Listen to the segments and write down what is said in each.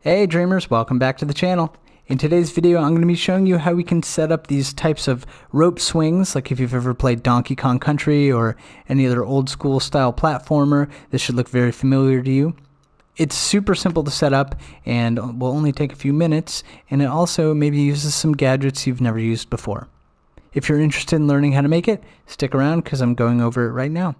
Hey dreamers, welcome back to the channel. In today's video, I'm going to be showing you how we can set up these types of rope swings, like if you've ever played Donkey Kong Country or any other old school style platformer. This should look very familiar to you. It's super simple to set up and will only take a few minutes, and it also maybe uses some gadgets you've never used before. If you're interested in learning how to make it, stick around because I'm going over it right now.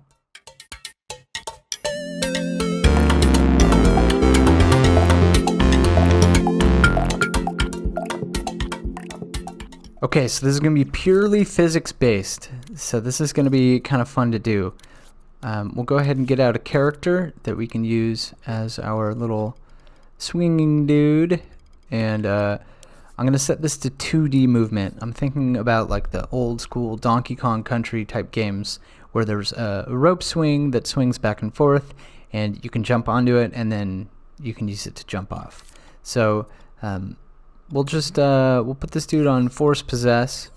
Okay, so this is going to be purely physics-based, so this is going to be kind of fun to do. We'll go ahead and get out a character that we can use as our little swinging dude, and I'm going to set this to 2D movement. I'm thinking about like the old school Donkey Kong Country type games where there's a rope swing that swings back and forth, and you can jump onto it, and then you can use it to jump off. So we'll just we'll put this dude on force possess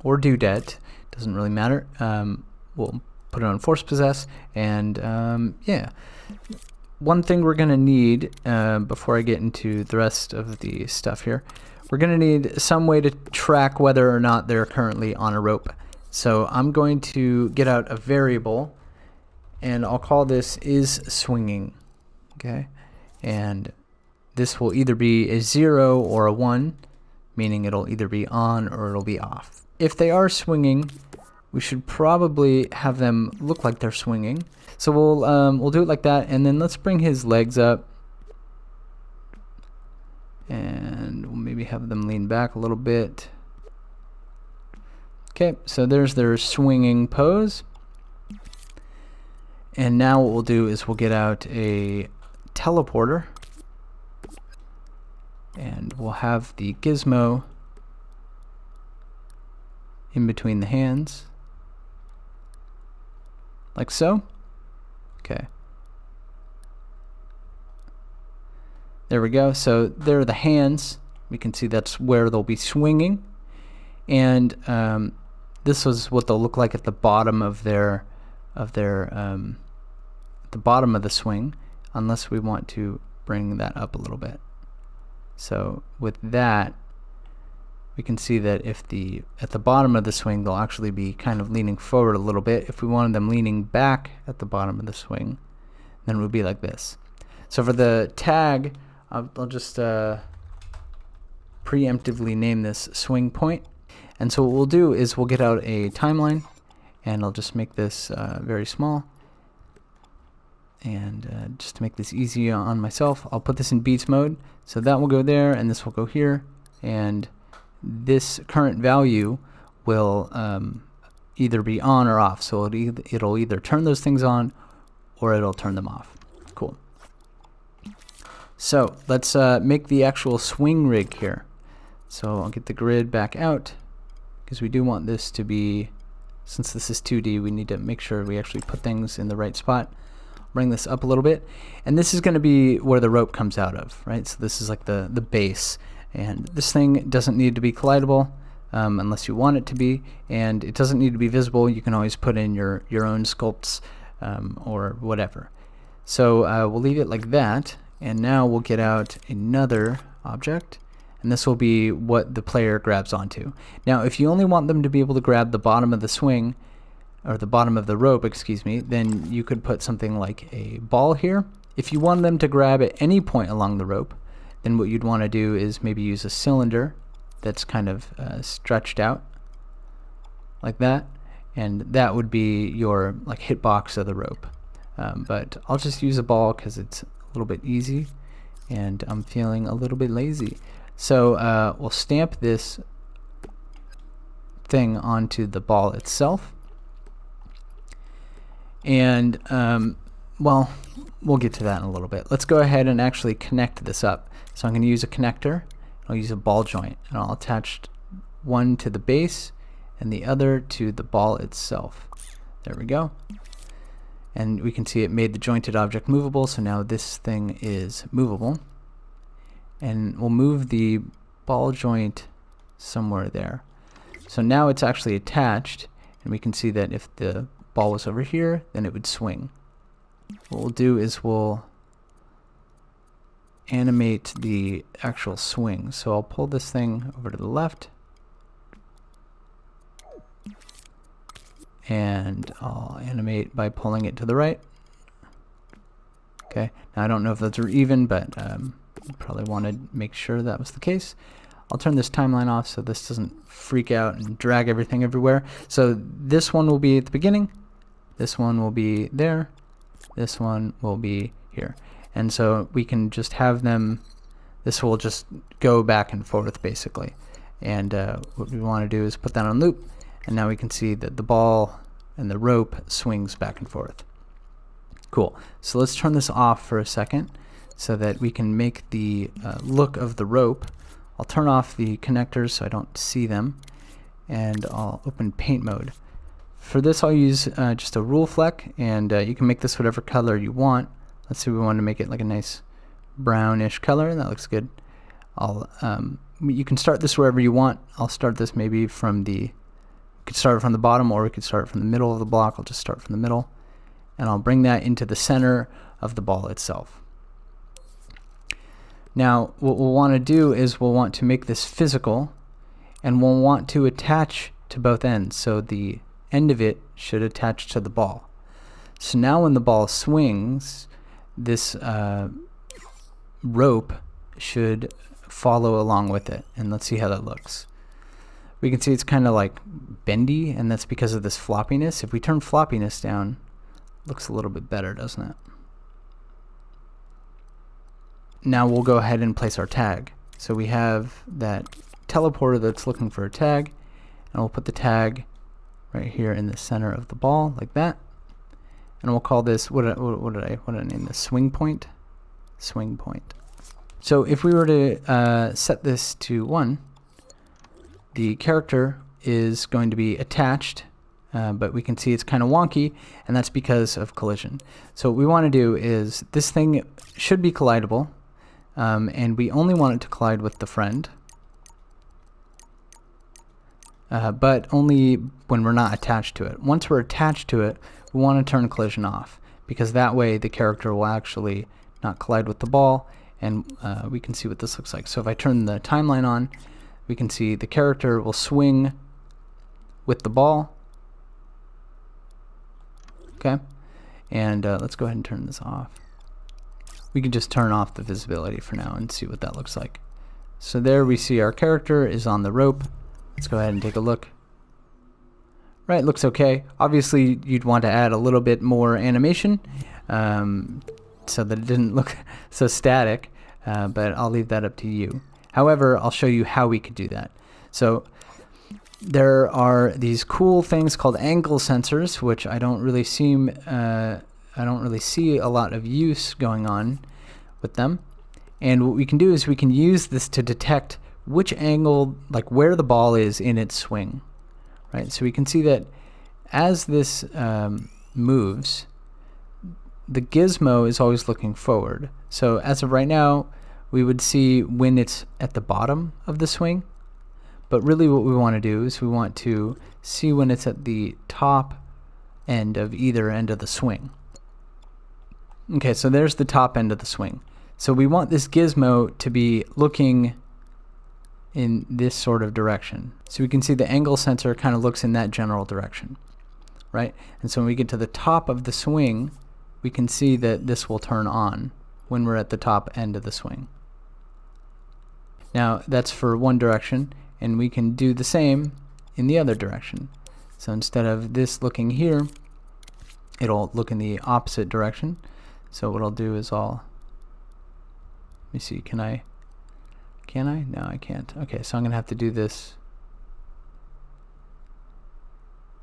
or dudette, doesn't really matter. We'll put it on force possess, and yeah, one thing we're gonna need before I get into the rest of the stuff here, we're gonna need some way to track whether or not they're currently on a rope. So I'm going to get out a variable, and I'll call this is swinging. Okay, and this will either be a 0 or a 1, meaning it'll either be on or it'll be off. If they are swinging, we should probably have them look like they're swinging. So we'll do it like that, and then let's bring his legs up, and we'll maybe have them lean back a little bit. Okay, so there's their swinging pose. And now what we'll do is we'll get out a teleporter, and we'll have the gizmo in between the hands, like so. Okay. There we go. So there are the hands. We can see that's where they'll be swinging, and this is what they'll look like at the bottom of their the bottom of the swing, unless we want to bring that up a little bit. So with that, we can see that if at the bottom of the swing, they'll actually be kind of leaning forward a little bit. If we wanted them leaning back at the bottom of the swing, then it would be like this. So for the tag, I'll just preemptively name this swing point. And so what we'll do is we'll get out a timeline, and I'll just make this very small. And just to make this easy on myself, I'll put this in beats mode. So that will go there, and this will go here, and this current value will either be on or off. So it'll either turn those things on or it'll turn them off. Cool. So let's make the actual swing rig here. So I'll get the grid back out, because we do want this to be, since this is 2D, we need to make sure we actually put things in the right spot. Bring this up a little bit, and this is going to be where the rope comes out of, right? So this is like the base, and this thing doesn't need to be collidable unless you want it to be, and it doesn't need to be visible. You can always put in your own sculpts or whatever. So we'll leave it like that, and now we'll get out another object, and this will be what the player grabs onto. Now if you only want them to be able to grab the bottom of the swing, or the bottom of the rope, excuse me, then you could put something like a ball here. If you want them to grab at any point along the rope, then what you'd want to do is maybe use a cylinder that's kind of stretched out like that, and that would be your like hitbox of the rope. But I'll just use a ball because it's a little bit easy, and I'm feeling a little bit lazy. So we'll stamp this thing onto the ball itself. And well, we'll get to that in a little bit. Let's go ahead and actually connect this up. So I'm going to use a connector. I'll use a ball joint, and I'll attach one to the base and the other to the ball itself. There we go. And we can see it made the jointed object movable, so now this thing is movable. And we'll move the ball joint somewhere there. So now it's actually attached, and we can see that if the ball was over here, then it would swing. What we'll do is we'll animate the actual swing. So I'll pull this thing over to the left, and I'll animate by pulling it to the right. Okay, now I don't know if those are even, but probably want to make sure that was the case. I'll turn this timeline off so this doesn't freak out and drag everything everywhere. So this one will be at the beginning, this one will be there, this one will be here. And so we can just have them, this will just go back and forth basically. And what we want to do is put that on loop, and now we can see that the ball and the rope swings back and forth. Cool. So let's turn this off for a second so that we can make the look of the rope. I'll turn off the connectors so I don't see them, and I'll open paint mode. For this I'll use just a rule fleck, and you can make this whatever color you want. Let's see, we want to make it like a nice brownish color. That looks good. You can start this wherever you want. I'll start this maybe from we could start it from the bottom, or we could start it from the middle of the block. I'll just start from the middle, and I'll bring that into the center of the ball itself. Now what we'll want to do is we'll want to make this physical, and we'll want to attach to both ends, so the end of it should attach to the ball. So now when the ball swings, this rope should follow along with it, and let's see how that looks. We can see it's kind of like bendy, and that's because of this floppiness. If we turn floppiness down, it looks a little bit better, doesn't it? Now we'll go ahead and place our tag. So we have that teleporter that's looking for a tag, and we'll put the tag right here in the center of the ball like that, and we'll call this, what did I name this? Swing point. Swing point. So if we were to set this to 1, the character is going to be attached, but we can see it's kind of wonky, and that's because of collision. So what we want to do is, this thing should be collidable, and we only want it to collide with the friend, but only when we're not attached to it. Once we're attached to it, we want to turn collision off, because that way the character will actually not collide with the ball, and we can see what this looks like. So if I turn the timeline on, we can see the character will swing with the ball. Okay, and let's go ahead and turn this off. We can just turn off the visibility for now and see what that looks like. So there we see our character is on the rope. Let's go ahead and take a look. Right, looks okay. Obviously you'd want to add a little bit more animation so that it didn't look so static, but I'll leave that up to you. However, I'll show you how we could do that. So there are these cool things called angle sensors, which I don't really see a lot of use going on with them. And what we can do is we can use this to detect which angle, like where the ball is in its swing. Right? So we can see that as this moves, the gizmo is always looking forward. So as of right now, we would see when it's at the bottom of the swing, but really what we want to do is we want to see when it's at the top end of either end of the swing. Okay, so there's the top end of the swing. So we want this gizmo to be looking in this sort of direction. So we can see the angle sensor kind of looks in that general direction, right? And so when we get to the top of the swing, we can see that this will turn on when we're at the top end of the swing. Now that's for one direction, and we can do the same in the other direction. So instead of this looking here, it'll look in the opposite direction. So what I'll do is let me see, can I? No, I can't. Okay, so I'm gonna have to do this.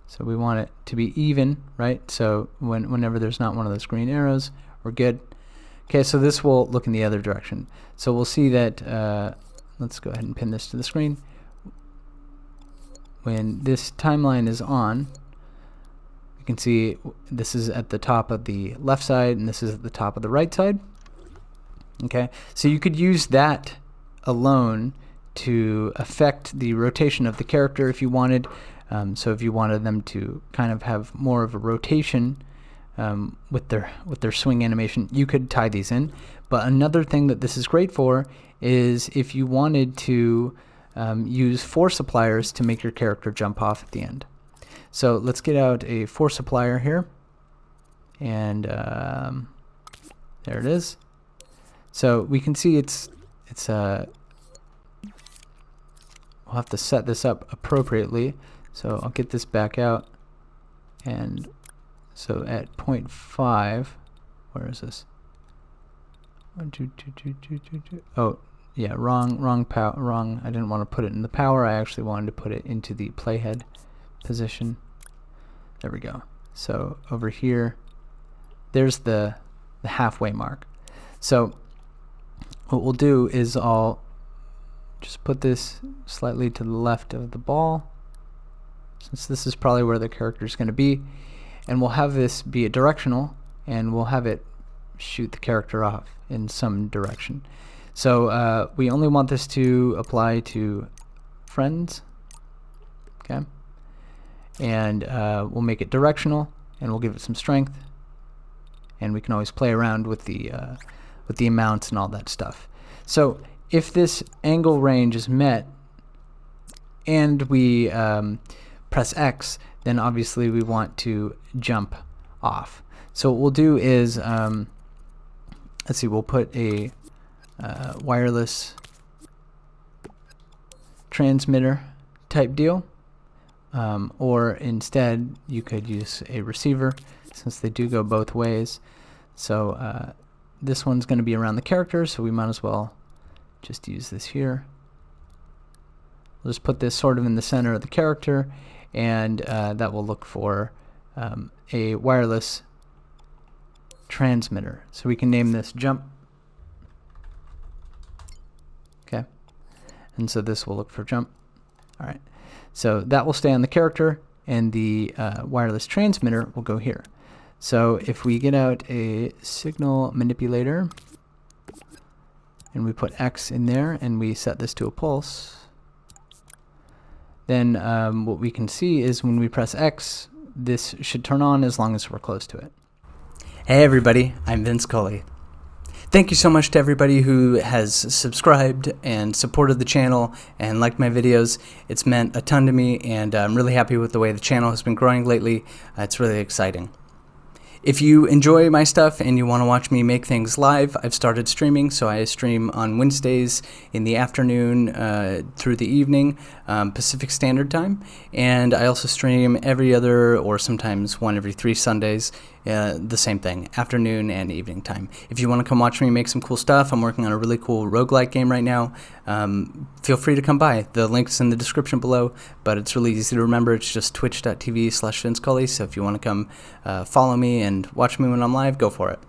So we want it to be even, right? So whenever there's not one of those green arrows, we're good. Okay, so this will look in the other direction. So we'll see that, let's go ahead and pin this to the screen. When this timeline is on, you can see this is at the top of the left side and this is at the top of the right side. Okay, so you could use that alone to affect the rotation of the character if you wanted. So if you wanted them to kind of have more of a rotation, with their swing animation, you could tie these in. But another thing that this is great for is if you wanted to use force appliers to make your character jump off at the end. So let's get out a force applier here, and there it is. So we can see it's we'll have to set this up appropriately. So I'll get this back out, and so at 0.5, where is this? 1, 2, 2, 2, 2, 2, 2. Oh, yeah, wrong. I didn't want to put it in the power. I actually wanted to put it into the playhead position. There we go. So over here, there's the halfway mark. So what we'll do is I'll just put this slightly to the left of the ball, since this is probably where the character is going to be, and we'll have this be a directional, and we'll have it shoot the character off in some direction. So we only want this to apply to friends, okay? And we'll make it directional, and we'll give it some strength, and we can always play around with the amounts and all that stuff. So if this angle range is met and we press X, then obviously we want to jump off. So what we'll do is, let's see, we'll put a wireless transmitter type deal, or instead you could use a receiver, since they do go both ways. So this one's going to be around the character, so we might as well just use this here. We'll just put this sort of in the center of the character, and that will look for a wireless transmitter. So we can name this jump. Okay, and so this will look for jump. All right, so that will stay on the character, and the wireless transmitter will go here. So if we get out a signal manipulator and we put X in there and we set this to a pulse, then what we can see is when we press X, this should turn on as long as we're close to it. Hey everybody, I'm Vince Cully. Thank you so much to everybody who has subscribed and supported the channel and liked my videos. It's meant a ton to me, and I'm really happy with the way the channel has been growing lately. It's really exciting. If you enjoy my stuff and you want to watch me make things live, I've started streaming. So I stream on Wednesdays in the afternoon through the evening, Pacific Standard Time. And I also stream every other, or sometimes one every 3 Sundays, the same thing, afternoon and evening time. If you want to come watch me make some cool stuff, I'm working on a really cool roguelike game right now. Feel free to come by. The link's in the description below, but it's really easy to remember. It's just twitch.tv/VinceCully. So if you want to come follow me and watch me when I'm live, go for it.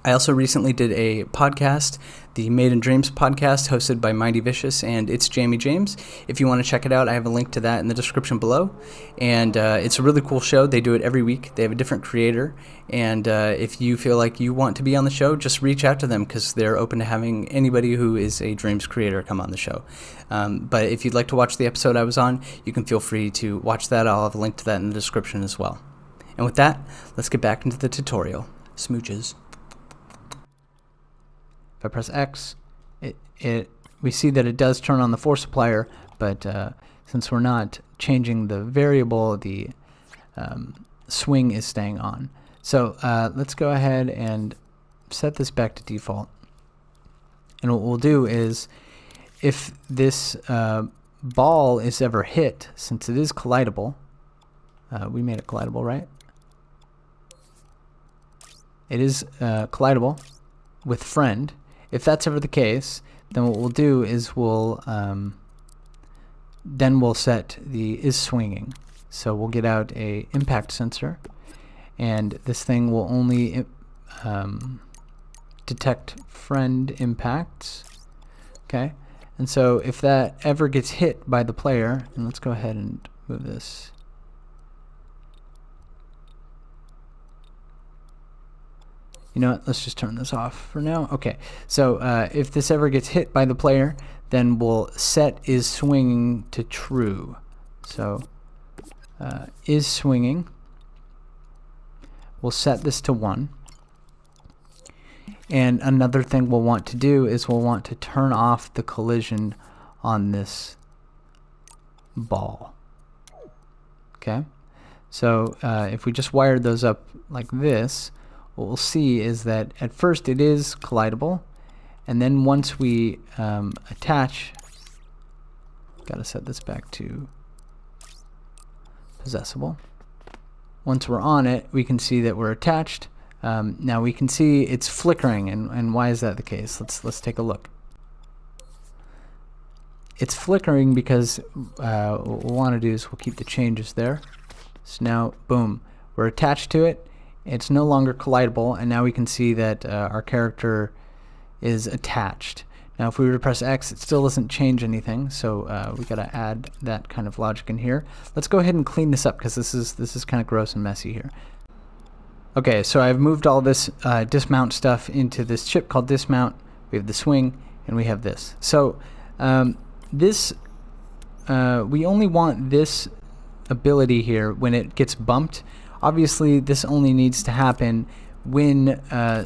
I also recently did a podcast, the Made in Dreams podcast, hosted by Mighty Vicious and It's Jamie James. If you want to check it out, I have a link to that in the description below. And it's a really cool show. They do it every week. They have a different creator. And if you feel like you want to be on the show, just reach out to them, because they're open to having anybody who is a Dreams creator come on the show. But if you'd like to watch the episode I was on, you can feel free to watch that. I'll have a link to that in the description as well. And with that, let's get back into the tutorial. Smooches. If I press X, we see that it does turn on the force applier, but since we're not changing the variable, the swing is staying on. So let's go ahead and set this back to default. And what we'll do is, if this ball is ever hit, since it is collidable, we made it collidable, right? It is collidable with friend. If that's ever the case, then what we'll do is we'll set the is swinging. So we'll get out a impact sensor, and this thing will only detect friend impacts. Okay, and so if that ever gets hit by the player, and let's go ahead and move this. You know what, let's just turn this off for now. Okay, so if this ever gets hit by the player, then we'll set is swinging to true. So is swinging. we'll set this to 1. And another thing we'll want to do is we'll want to turn off the collision on this ball. Okay, so if we just wired those up like this, what we'll see is that at first it is collidable, and then once we attach, gotta set this back to possessible. Once we're on it, we can see that we're attached. Now we can see it's flickering, and why is that the case? Let's take a look. It's flickering because what we'll want to do is we'll keep the changes there. So now, boom, we're attached to it. It's no longer collidable, and now we can see that our character is attached. Now if we were to press X, it still doesn't change anything, so we gotta add that kind of logic in here. Let's go ahead and clean this up because this is kind of gross and messy here. Okay, so I've moved all this dismount stuff into this chip called dismount. We have the swing, and we have this. So this we only want this ability here when it gets bumped. Obviously, this only needs to happen when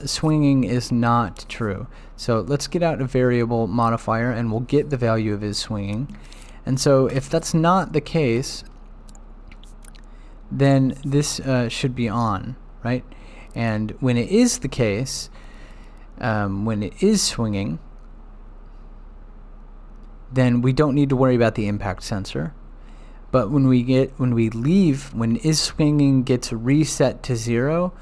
swinging is not true. So let's get out a variable modifier, and we'll get the value of is swinging. And so if that's not the case, then this should be on, right? And when it is the case, when it is swinging, then we don't need to worry about the impact sensor. But when is swinging gets reset to 0,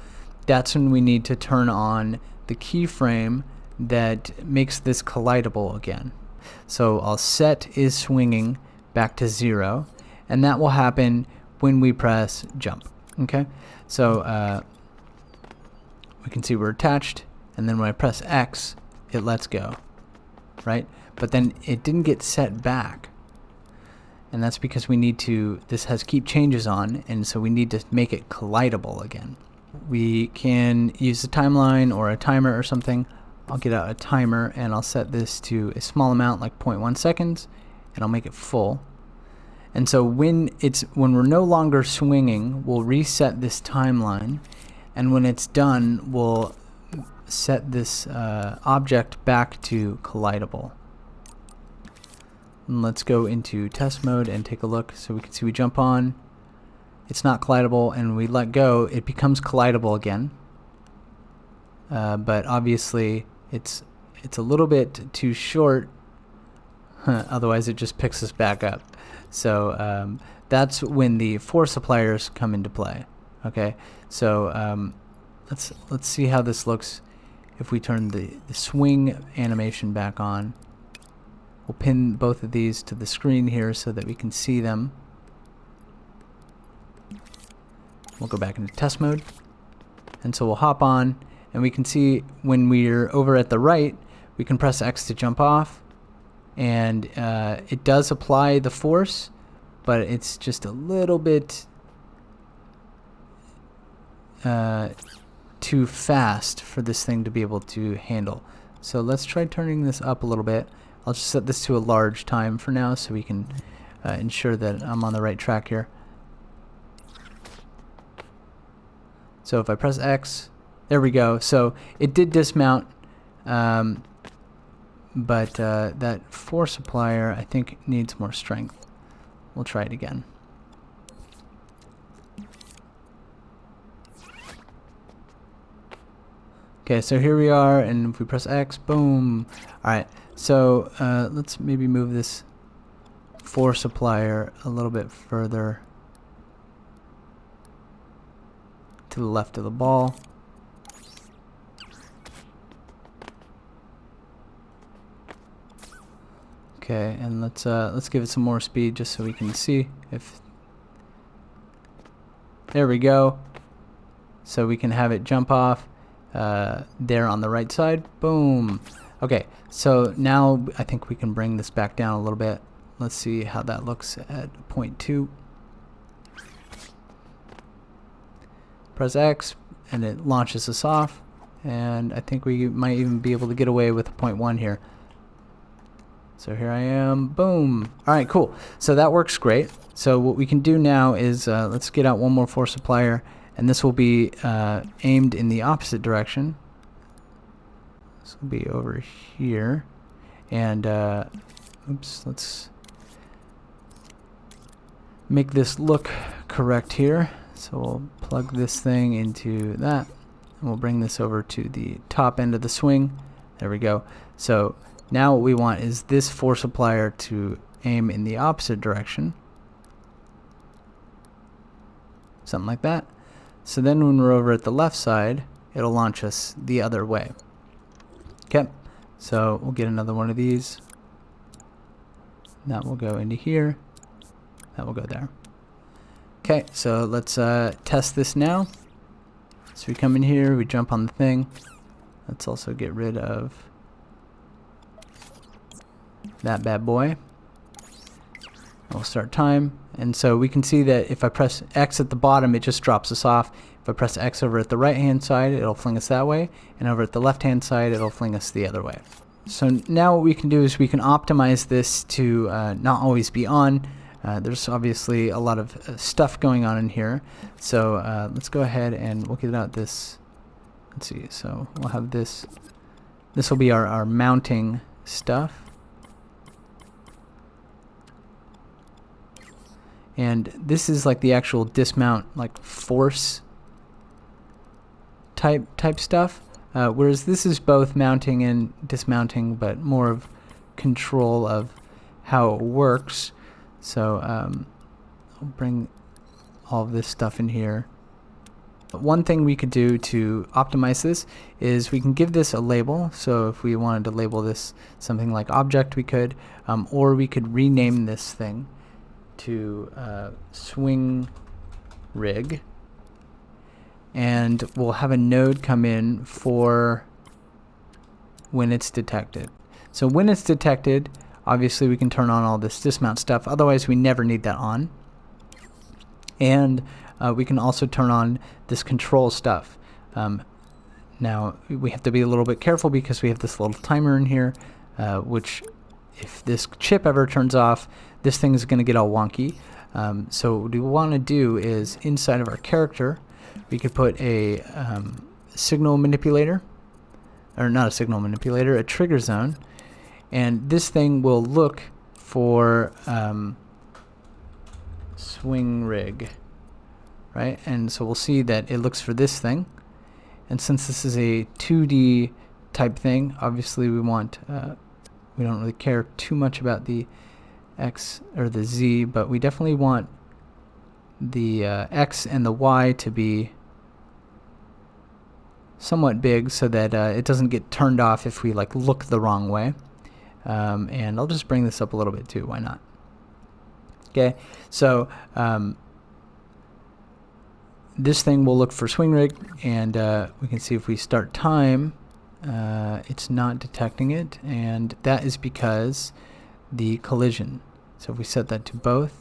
that's when we need to turn on the keyframe that makes this collidable again. So I'll set is swinging back to 0, and that will happen when we press jump. Okay, so we can see we're attached, and then when I press X, it lets go, right? But then it didn't get set back, and that's because we need to, this has keep changes on, and so we need to make it collidable again. We can use a timeline or a timer or something. I'll get out a timer, and I'll set this to a small amount, like 0.1 seconds, and I'll make it full. And so when we're no longer swinging, we'll reset this timeline, and when it's done, we'll set this object back to collidable. And let's go into test mode and take a look. So we can see we jump on, it's not collidable, and we let go, it becomes collidable again. But obviously it's a little bit too short, otherwise it just picks us back up. So that's when the force appliers come into play. Okay, so let's see how this looks if we turn the swing animation back on. We'll pin both of these to the screen here so that we can see them. We'll go back into test mode, and so we'll hop on, and we can see when we're over at the right, we can press X to jump off, and it does apply the force, but it's just a little bit too fast for this thing to be able to handle. So let's try turning this up a little bit. I'll just set this to a large time for now so we can ensure that I'm on the right track here. So if I press X, there we go. So it did dismount, but that force applier I think needs more strength. We'll try it again. Okay, so here we are, and if we press X, boom. Alright, so let's maybe move this force applier a little bit further to the left of the ball. Okay, and let's give it some more speed just so we can see if. There we go. So we can have it jump off there on the right side. Boom. Okay, so now I think we can bring this back down a little bit. Let's see how that looks at 0.2. Press X, and it launches us off. And I think we might even be able to get away with 0.1 here. So here I am, boom. All right, cool. So that works great. So what we can do now is let's get out one more force applier, and this will be aimed in the opposite direction. This will be over here, and oops, let's make this look correct here. So we'll plug this thing into that, and we'll bring this over to the top end of the swing. There we go. So now what we want is this force applier to aim in the opposite direction. Something like that. So then when we're over at the left side, it'll launch us the other way. Okay, so we'll get another one of these. That will go into here. That will go there. Okay, so let's test this now. So we come in here, we jump on the thing. Let's also get rid of that bad boy. We'll start time, and so we can see that if I press X at the bottom, it just drops us off. If I press X over at the right hand side, it'll fling us that way, and over at the left hand side, it'll fling us the other way. So now what we can do is we can optimize this to not always be on. There's obviously a lot of stuff going on in here, so let's go ahead and we'll get out this. Let's see, so we'll have this. This will be our mounting stuff. And this is like the actual dismount, like force type stuff, whereas this is both mounting and dismounting, but more of control of how it works. So I'll bring all of this stuff in here. One thing we could do to optimize this is we can give this a label. So if we wanted to label this something like object, we could, or we could rename this thing to swing rig, and we'll have a node come in for when it's detected. So when it's detected, obviously we can turn on all this dismount stuff, otherwise we never need that on. And we can also turn on this control stuff. Now we have to be a little bit careful because we have this little timer in here, which if this chip ever turns off, this thing is going to get all wonky. So what we want to do is inside of our character, we could put a signal manipulator, or not a signal manipulator, a trigger zone, and this thing will look for swing rig, right? And so we'll see that it looks for this thing, and since this is a 2D type thing, obviously we want we don't really care too much about the X or the Z, but we definitely want the X and the Y to be somewhat big so that it doesn't get turned off if we like look the wrong way. And I'll just bring this up a little bit too, why not? Okay, so this thing will look for swing rig, and we can see if we start time, it's not detecting it, and that is because the collision. So if we set that to both,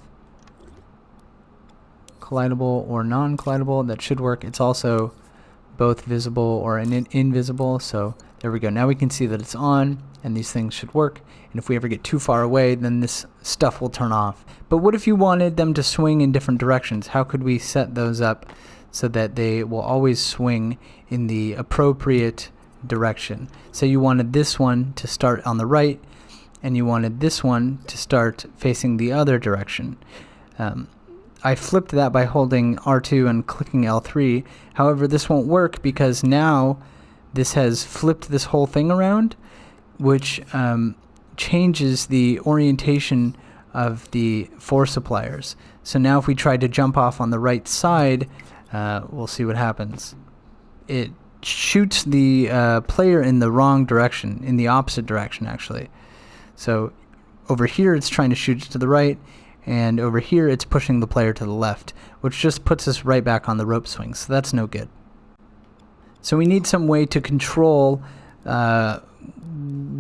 collidable or non-collidable, that should work. It's also both visible or invisible, so there we go. Now we can see that it's on, and these things should work, and if we ever get too far away, then this stuff will turn off. But what if you wanted them to swing in different directions? How could we set those up so that they will always swing in the appropriate direction? Say you wanted this one to start on the right, and you wanted this one to start facing the other direction. I flipped that by holding R2 and clicking L3. However, this won't work because now this has flipped this whole thing around, which changes the orientation of the force appliers. So now if we try to jump off on the right side, we'll see what happens. It shoots the player in the wrong direction, in the opposite direction actually. So over here it's trying to shoot to the right, and over here it's pushing the player to the left, which just puts us right back on the rope swing, so that's no good. So we need some way to control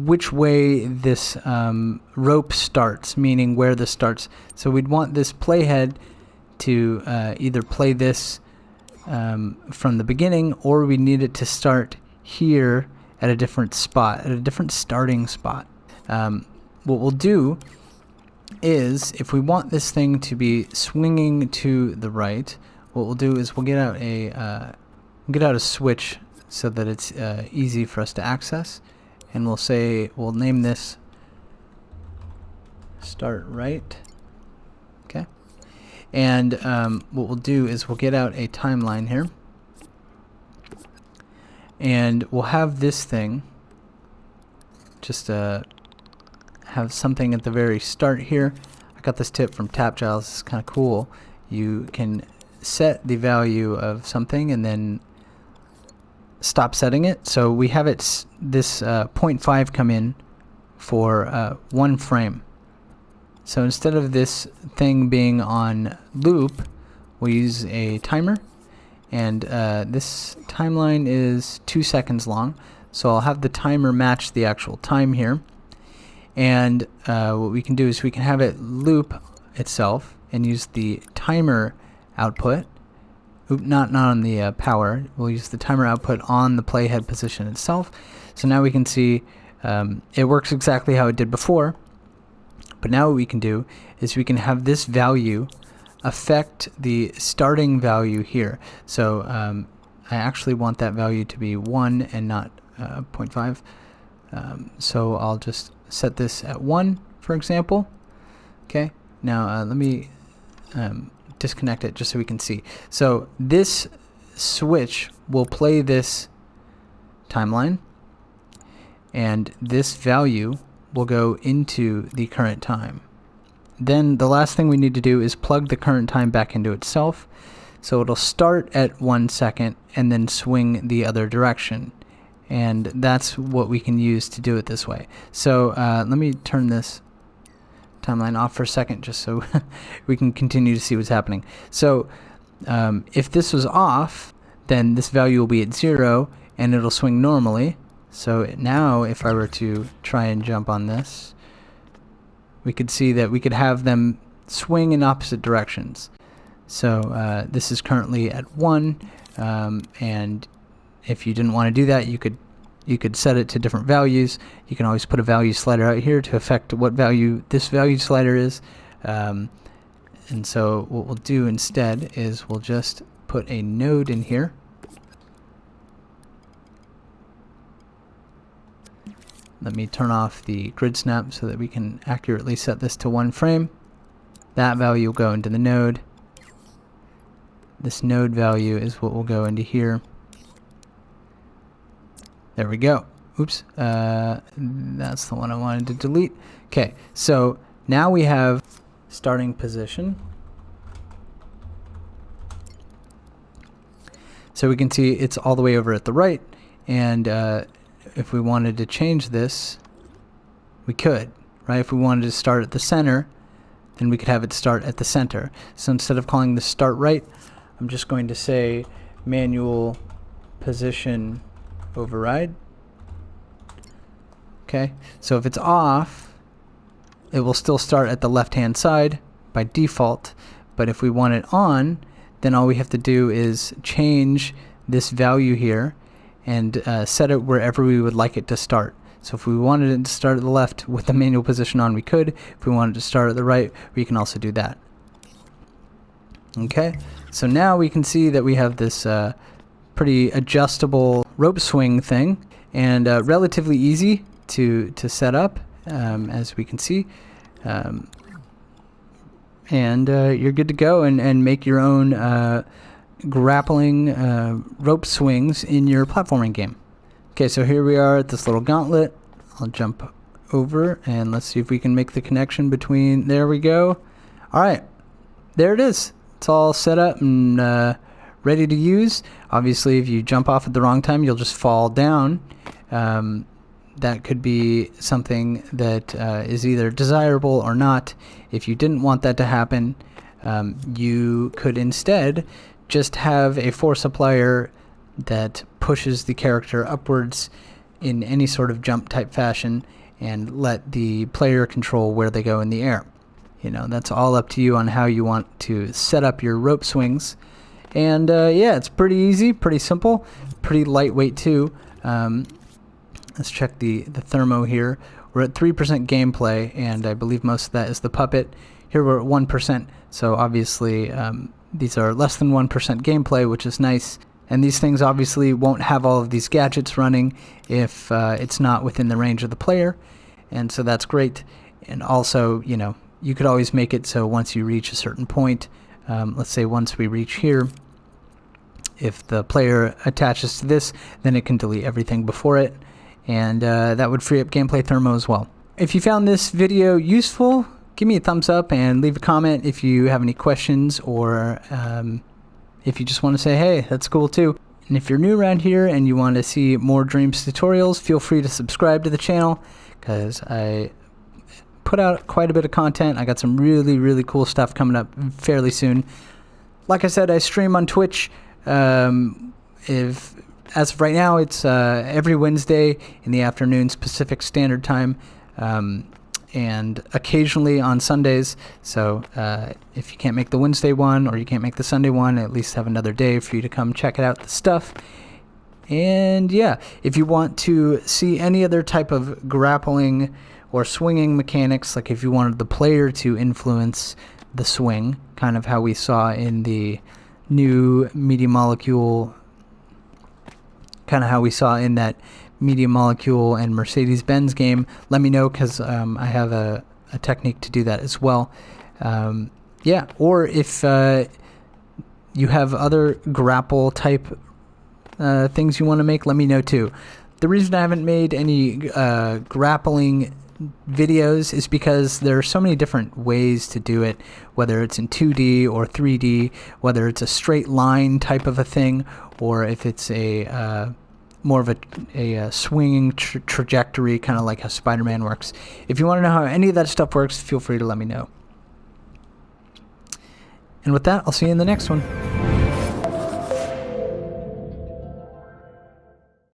which way this rope starts, meaning where this starts. So we'd want this playhead to either play this from the beginning, or we need it to start here at a different spot, at a different starting spot. What we'll do is, if we want this thing to be swinging to the right, what we'll do is we'll get out a switch so that it's easy for us to access, and we'll name this start right. Okay, and what we'll do is we'll get out a timeline here, and we'll have this thing just have something at the very start here. I got this tip from Tapgiles. It's kind of cool. You can set the value of something and then stop setting it. So we have this 0.5 come in for 1 frame. So instead of this thing being on loop, we'll use a timer, and this timeline is 2 seconds long. So I'll have the timer match the actual time here, and what we can do is we can have it loop itself and use the timer output. Not on the power. We'll use the timer output on the playhead position itself. So now we can see it works exactly how it did before. But now what we can do is we can have this value affect the starting value here. So I actually want that value to be 1 and not 0.5. So I'll just set this at 1, for example. Okay. Now let me disconnect it just so we can see. So this switch will play this timeline, and this value will go into the current time. Then the last thing we need to do is plug the current time back into itself. So it'll start at 1 second and then swing the other direction. And that's what we can use to do it this way. So let me turn this timeline off for a second just so we can continue to see what's happening. So if this was off, then this value will be at 0 and it'll swing normally. So now if I were to try and jump on this, we could see that we could have them swing in opposite directions. So this is currently at 1, and if you didn't want to do that, you could set it to different values. You can always put a value slider out here to affect what value this value slider is. And so what we'll do instead is we'll just put a node in here. Let me turn off the grid snap so that we can accurately set this to 1 frame. That value will go into the node. This node value is what will go into here. There we go. Oops. That's the one I wanted to delete. Okay, so now we have starting position. So we can see it's all the way over at the right, and if we wanted to change this, we could, right? If we wanted to start at the center, then we could have it start at the center. So instead of calling this start right, I'm just going to say manual position override. Okay, so if it's off, it will still start at the left-hand side by default, but if we want it on, then all we have to do is change this value here and set it wherever we would like it to start. So if we wanted it to start at the left with the manual position on, we could. If we wanted to start at the right, we can also do that. Okay, so now we can see that we have this pretty adjustable rope swing thing, and relatively easy to set up, as we can see. And you're good to go and make your own grappling rope swings in your platforming game. Okay, so here we are at this little gauntlet. I'll jump over and let's see if we can make the connection between. There we go. All right, there it is. It's all set up and ready to use. Obviously, if you jump off at the wrong time, you'll just fall down. That could be something that is either desirable or not. If you didn't want that to happen, you could instead just have a force applier that pushes the character upwards in any sort of jump type fashion and let the player control where they go in the air. You know, that's all up to you on how you want to set up your rope swings. And yeah, it's pretty easy, pretty simple, pretty lightweight too. Let's check the thermo here. We're at 3% gameplay, and I believe most of that is the puppet. Here we're at 1%, so obviously These are less than 1% gameplay, which is nice. And these things obviously won't have all of these gadgets running if it's not within the range of the player. And so that's great. And also, you know, you could always make it so once you reach a certain point, let's say once we reach here, if the player attaches to this, then it can delete everything before it. And that would free up gameplay thermo as well. If you found this video useful, give me a thumbs up and leave a comment if you have any questions, or if you just want to say, hey, that's cool too. And if you're new around here and you want to see more Dreams tutorials, feel free to subscribe to the channel, because I put out quite a bit of content. I got some really, really cool stuff coming up fairly soon. Like I said, I stream on Twitch. As of right now, it's every Wednesday in the afternoon, Pacific Standard Time. And occasionally on Sundays. So if you can't make the Wednesday one or you can't make the Sunday one, at least have another day for you to come check it out, the stuff. And yeah, if you want to see any other type of grappling or swinging mechanics, like if you wanted the player to influence the swing, kind of how we saw in the new Media Molecule, kind of how we saw in that Media Molecule and Mercedes-Benz game, let me know, because I have a technique to do that as well. Yeah, or if you have other grapple type things you want to make, let me know too. The reason I haven't made any grappling videos is because there are so many different ways to do it, whether it's in 2D or 3D, whether it's a straight line type of a thing, or if it's a more of a swinging trajectory, kind of like how Spider-Man works. If you want to know how any of that stuff works, feel free to let me know. And with that, I'll see you in the next one.